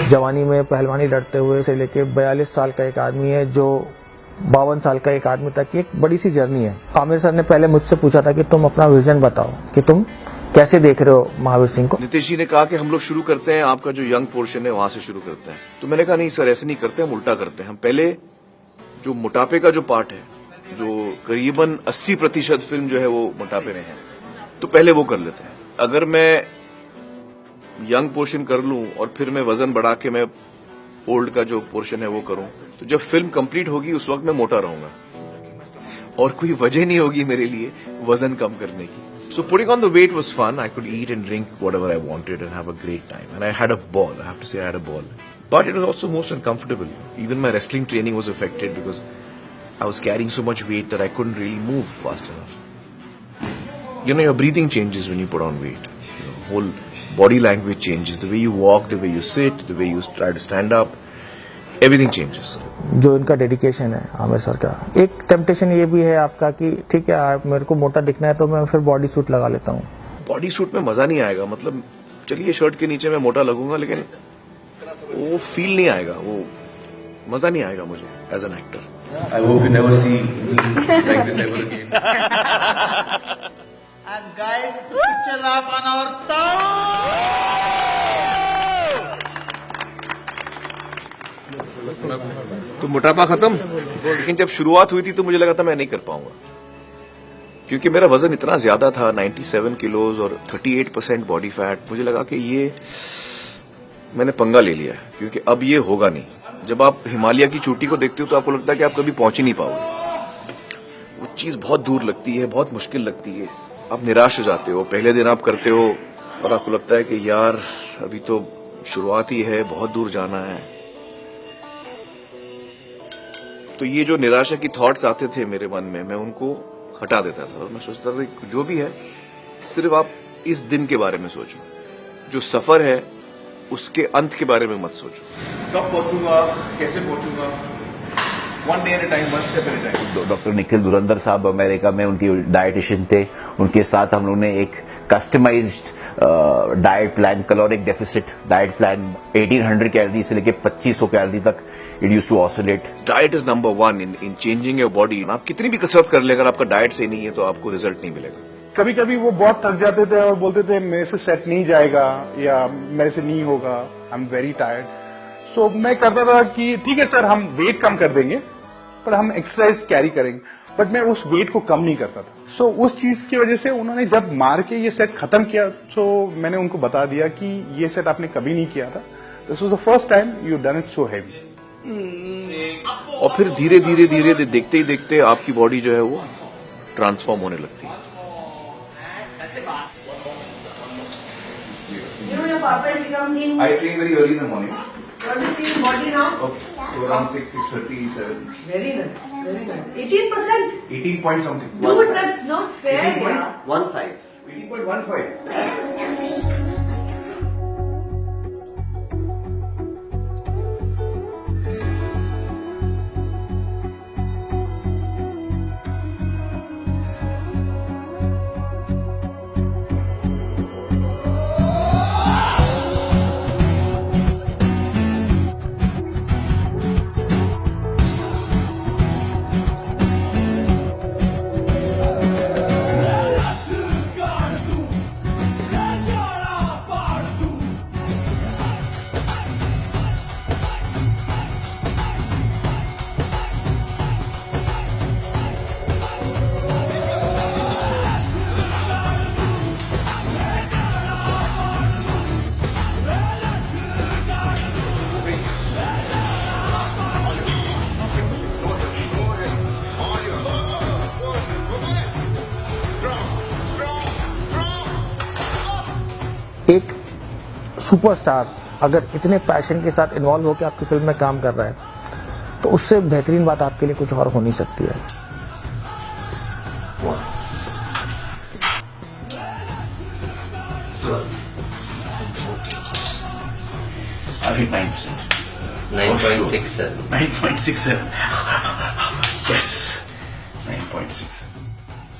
जवानी में पहलवानी लड़ते हुए से लेके 42 साल का एक आदमी है जो 52 साल का एक आदमी तक की एक बड़ी सी जर्नी है। आमिर सर ने पहले मुझसे पूछा था कि तुम अपना विजन बताओ कि तुम कैसे देख रहे हो महावीर सिंह को। नीतीश जी ने कहा कि हम लोग शुरू करते हैं, आपका जो यंग पोर्शन है वहां से शुरू करते हैं। तो मैंने कहा नहीं सर, ऐसे नहीं करते, हम उल्टा करते हैं। हम पहले जो मोटापे का जो पार्ट है, जो करीबन 80% फिल्म जो है वो मोटापे में है, तो पहले वो कर लेते हैं। अगर मैं यंग पोर्शन कर लूं और फिर मैं वजन बढ़ा के मैं ओल्ड का जो पोर्शन है वो करूं, तो जब फिल्म कंप्लीट होगी उस वक्त मैं मोटा रहूंगा और कोई वजह नहीं होगी मेरे लिए वजन कम करने की। So putting on the weight was fun. I could eat and drink whatever I wanted and have a great time. And I had a ball. I have to say I had a ball. But it was also most uncomfortable. Even my wrestling training was affected because I was carrying so much weight that I couldn't really move fast enough. You know, your breathing changes when you put on weight. Your whole body language changes. The way you walk, the way you sit, the way you try to stand up. Everything changes. जो इनका dedication है Aamir sir का, एक temptation ये भी है आपका कि ठीक है आप मेरे को मोटा दिखना है तो मैं फिर बॉडी सूट लगा लेता हूँ। बॉडी सूट में मजा नहीं आएगा। मतलब चलिए शर्ट के नीचे मैं मोटा लगूंगा लेकिन वो फील नहीं आएगा, वो मजा नहीं आएगा मुझे as an actor. I hope you never see like this ever again. And guys, it's a picture wrap on our thumb. तो मोटापा खत्म, लेकिन जब शुरुआत हुई थी तो मुझे लगा था मैं नहीं कर पाऊंगा, क्योंकि मेरा वजन इतना ज्यादा था 97 किलोज और 38% बॉडी फैट। मुझे लगा कि ये मैंने पंगा ले लिया है, क्योंकि अब ये होगा नहीं। जब आप हिमालय की चोटी को देखते हो तो आपको लगता है कि आप कभी पहुंच ही नहीं पाओगे। वो चीज बहुत दूर लगती है, बहुत मुश्किल लगती है। आप निराश हो जाते हो, पहले दिन आप करते हो और आपको लगता है कि यार अभी तो शुरुआत ही है, बहुत दूर जाना है। तो ये जो निराशा की थॉट्स आते थे मेरे मन में, मैं उनको हटा देता था और मैं सोचता था कि जो भी है सिर्फ आप इस दिन के बारे में सोचो, जो सफर है उसके अंत के बारे में मत सोचो। कब पहुंचूंगा, कैसे पहुंचूंगा, one day at a time, one step at a time। Doctor Nikhil धुरंधर साहब अमेरिका में उनकी डाइटिशियन थे, उनके साथ हम लोग ने एक customised diet plan, caloric deficit diet plan 1800 calorie से लेके 2500 कैलोरी तक it used to oscillate. Diet is number 1 in changing your body. आप कितनी भी कसरत कर ले, अगर आपका डाइट सही नहीं है तो आपको रिजल्ट नहीं मिलेगा। कभी कभी वो बहुत थक जाते थे और बोलते थे मेरे से सेट नहीं जाएगा या मेरे से नहीं होगा, आई एम वेरी टायर्ड। सो मैं करता था कि ठीक है सर, हम वेट कम कर देंगे पर हम एक्सरसाइज कैरी करेंगे, बट मैं उस वेट को कम नहीं करता था। सो उस चीज की वजह से उन्होंने जब मार के ये सेट खत्म किया, सो मैंने उनको बता दिया कि ये सेट आपने कभी नहीं किया था, this was the first time you done it so heavy. और फिर धीरे धीरे धीरे देखते ही देखते आपकी बॉडी जो है वो ट्रांसफॉर्म होने लगती है। I train very early in the morning. What is your body now? Okay. So around 6:30, 7. Very nice, very nice. 18%? 18 point something. Dude, that's not fair. 18.15. 18.15. एक सुपरस्टार अगर इतने पैशन के साथ इन्वॉल्व होकर आपकी फिल्म में काम कर रहा है तो उससे बेहतरीन बात आपके लिए कुछ और हो नहीं सकती है। I hit 9%. 9.67. 9.67. Yes. 9.67.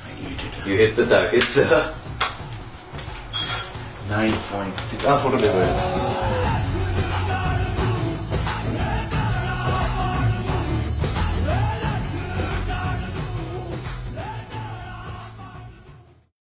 I hit it. You hit the target, sir. 9.6 photo ले लो यार